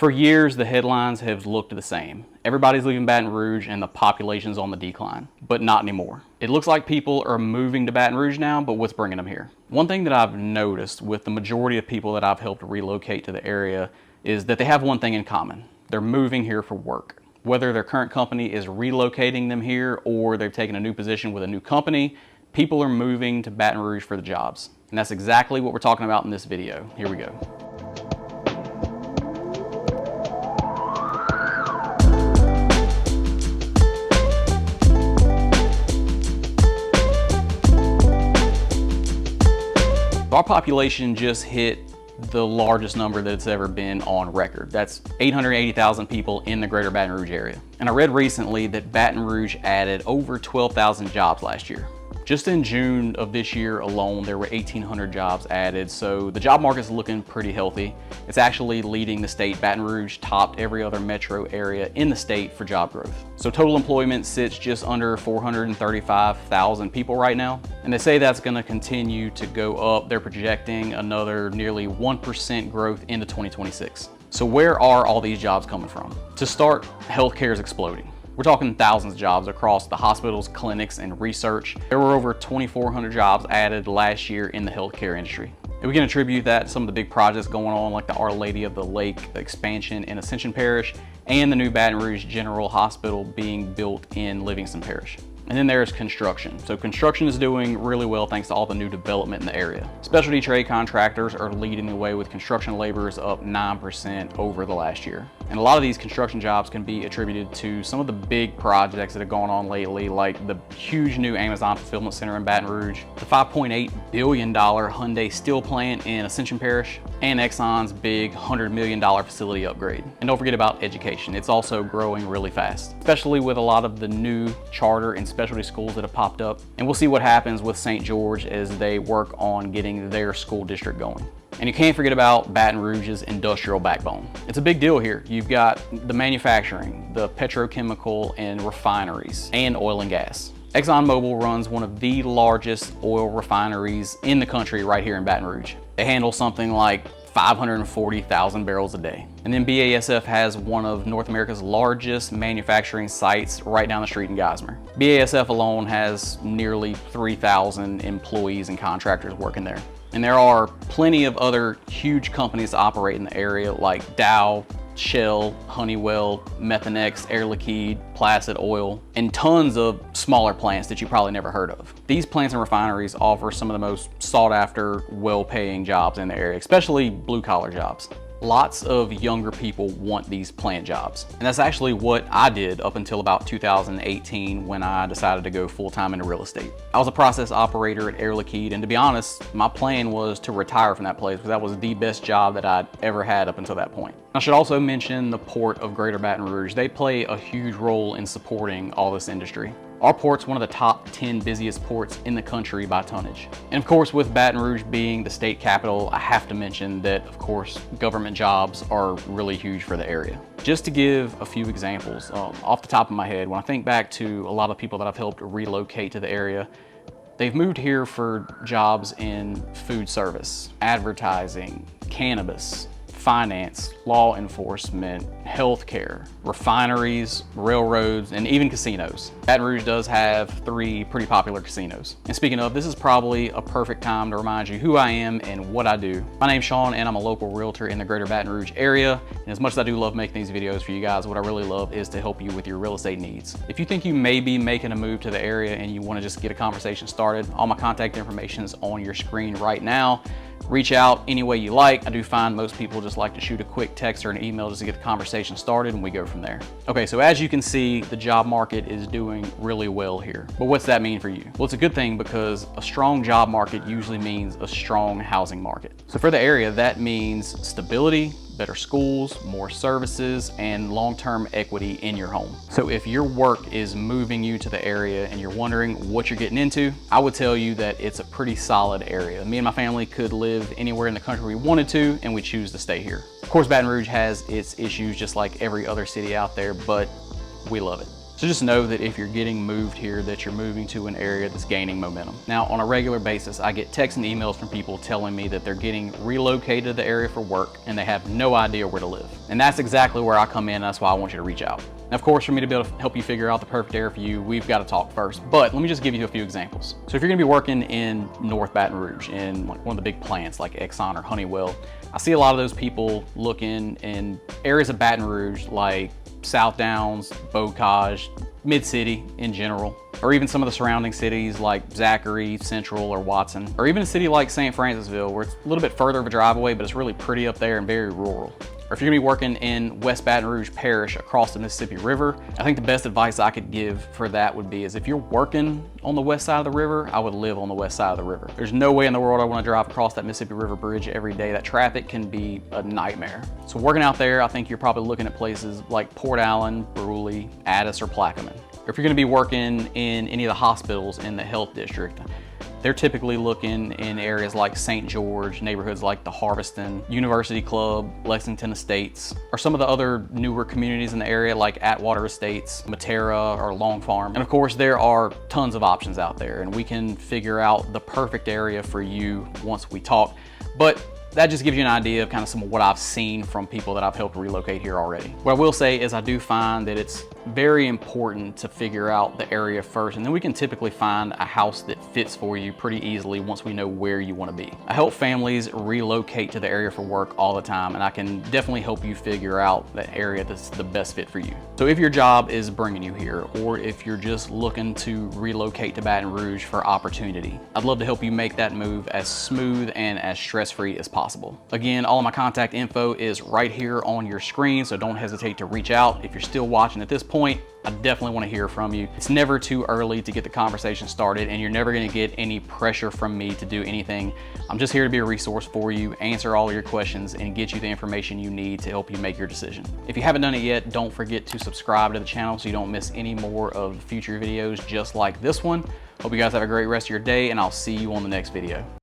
For years, the headlines have looked the same. Everybody's leaving Baton Rouge and the population's on the decline, but not anymore. It looks like people are moving to Baton Rouge now, but what's bringing them here? One thing that I've noticed with the majority of people that I've helped relocate to the area is that they have one thing in common. They're moving here for work. Whether their current company is relocating them here or they've taken a new position with a new company, people are moving to Baton Rouge for the jobs. And that's exactly what we're talking about in this video. Here we go. Our population just hit the largest number that it's ever been on record. That's 880,000 people in the greater Baton Rouge area. And I read recently that Baton Rouge added over 12,000 jobs last year. Just in June of this year alone, there were 1,800 jobs added, so the job market's looking pretty healthy. It's actually leading the state. Baton Rouge topped every other metro area in the state for job growth. So total employment sits just under 435,000 people right now, and they say that's going to continue to go up. They're projecting another nearly 1% growth into 2026. So where are all these jobs coming from? To start, healthcare is exploding. We're talking thousands of jobs across the hospitals, clinics, and research. There were over 2,400 jobs added last year in the healthcare industry. And we can attribute that to some of the big projects going on, like the Our Lady of the Lake, the expansion in Ascension Parish, and the new Baton Rouge General Hospital being built in Livingston Parish. And then there's construction. So construction is doing really well thanks to all the new development in the area. Specialty trade contractors are leading the way with construction laborers up 9% over the last year. And a lot of these construction jobs can be attributed to some of the big projects that have gone on lately, like the huge new Amazon fulfillment center in Baton Rouge, the $5.8 billion Hyundai steel plant in Ascension Parish, and Exxon's big $100 million facility upgrade. And don't forget about education. It's also growing really fast, especially with a lot of the new charter and specialty schools that have popped up. And we'll see what happens with St. George as they work on getting their school district going. And you can't forget about Baton Rouge's industrial backbone. It's a big deal here. You've got the manufacturing, the petrochemical and refineries, and oil and gas. ExxonMobil runs one of the largest oil refineries in the country right here in Baton Rouge. They handle something like 540,000 barrels a day. And then BASF has one of North America's largest manufacturing sites right down the street in Geismar. BASF alone has nearly 3,000 employees and contractors working there. And there are plenty of other huge companies that operate in the area like Dow, Shell, Honeywell, Methanex, Air Liquide, Placid Oil, and tons of smaller plants that you probably never heard of. These plants and refineries offer some of the most sought after, well-paying jobs in the area, especially blue-collar jobs. Lots of younger people want these plant jobs. And that's actually what I did up until about 2018 when I decided to go full-time into real estate. I was a process operator at Air Liquide, and to be honest, my plan was to retire from that place because that was the best job that I'd ever had up until that point. I should also mention the Port of Greater Baton Rouge. They play a huge role in supporting all this industry. Our port's one of the top 10 busiest ports in the country by tonnage. And of course, with Baton Rouge being the state capital, I have to mention that, of course, government jobs are really huge for the area. Just to give a few examples, off the top of my head, when I think back to a lot of people that I've helped relocate to the area, they've moved here for jobs in food service, advertising, cannabis, finance, law enforcement, healthcare, refineries, railroads, and even casinos. Baton Rouge does have 3 pretty popular casinos. And speaking of, this is probably a perfect time to remind you who I am and what I do. My name's Sean, and I'm a local realtor in the greater Baton Rouge area. And as much as I do love making these videos for you guys, what I really love is to help you with your real estate needs. If you think you may be making a move to the area and you want to just get a conversation started, all my contact information is on your screen right now. Reach out any way you like. I do find most people just like to shoot a quick text or an email just to get the conversation started, and we go from there. Okay, so as you can see, the job market is doing really well here. But what's that mean for you? Well, it's a good thing because a strong job market usually means a strong housing market. So for the area, that means stability, better schools, more services, and long-term equity in your home. So if your work is moving you to the area and you're wondering what you're getting into, I would tell you that it's a pretty solid area. Me and my family could live anywhere in the country we wanted to, and we choose to stay here. Of course, Baton Rouge has its issues just like every other city out there, but we love it. So just know that if you're getting moved here, that you're moving to an area that's gaining momentum. Now, on a regular basis, I get texts and emails from people telling me that they're getting relocated to the area for work and they have no idea where to live. And that's exactly where I come in. That's why I want you to reach out. Now, of course, for me to be able to help you figure out the perfect area for you, we've got to talk first. But let me just give you a few examples. So if you're gonna be working in North Baton Rouge in one of the big plants like Exxon or Honeywell, I see a lot of those people looking in areas of Baton Rouge like South Downs, Bocage, Mid-City in general, or even some of the surrounding cities like Zachary, Central, or Watson, or even a city like St. Francisville, where it's a little bit further of a drive away, but it's really pretty up there and very rural. Or if you're gonna be working in West Baton Rouge Parish across the Mississippi River, I think the best advice I could give for that would be is if you're working on the west side of the river, I would live on the west side of the river. There's no way in the world I wanna drive across that Mississippi River Bridge every day. That traffic can be a nightmare. So working out there, I think you're probably looking at places like Port Allen, Bruley, Addis, or Plaquemine. Or if you're gonna be working in any of the hospitals in the health district, they're typically looking in areas like St. George, neighborhoods like the Harveston, University Club, Lexington Estates, or some of the other newer communities in the area like Atwater Estates, Matera, or Long Farm. And of course, there are tons of options out there, and we can figure out the perfect area for you once we talk. But that just gives you an idea of kind of some of what I've seen from people that I've helped relocate here already. What I will say is I do find that it's very important to figure out the area first, and then we can typically find a house that fits for you pretty easily once we know where you want to be. I help families relocate to the area for work all the time, and I can definitely help you figure out the area that's the best fit for you. So if your job is bringing you here, or if you're just looking to relocate to Baton Rouge for opportunity, I'd love to help you make that move as smooth and as stress-free as possible. Again, all of my contact info is right here on your screen, so don't hesitate to reach out. If you're still watching at this point, I definitely want to hear from you. It's never too early to get the conversation started, and you're never going to get any pressure from me to do anything. I'm just here to be a resource for you, answer all your questions, and get you the information you need to help you make your decision. If you haven't done it yet, don't forget to subscribe to the channel so you don't miss any more of future videos just like this one. Hope you guys have a great rest of your day, and I'll see you on the next video.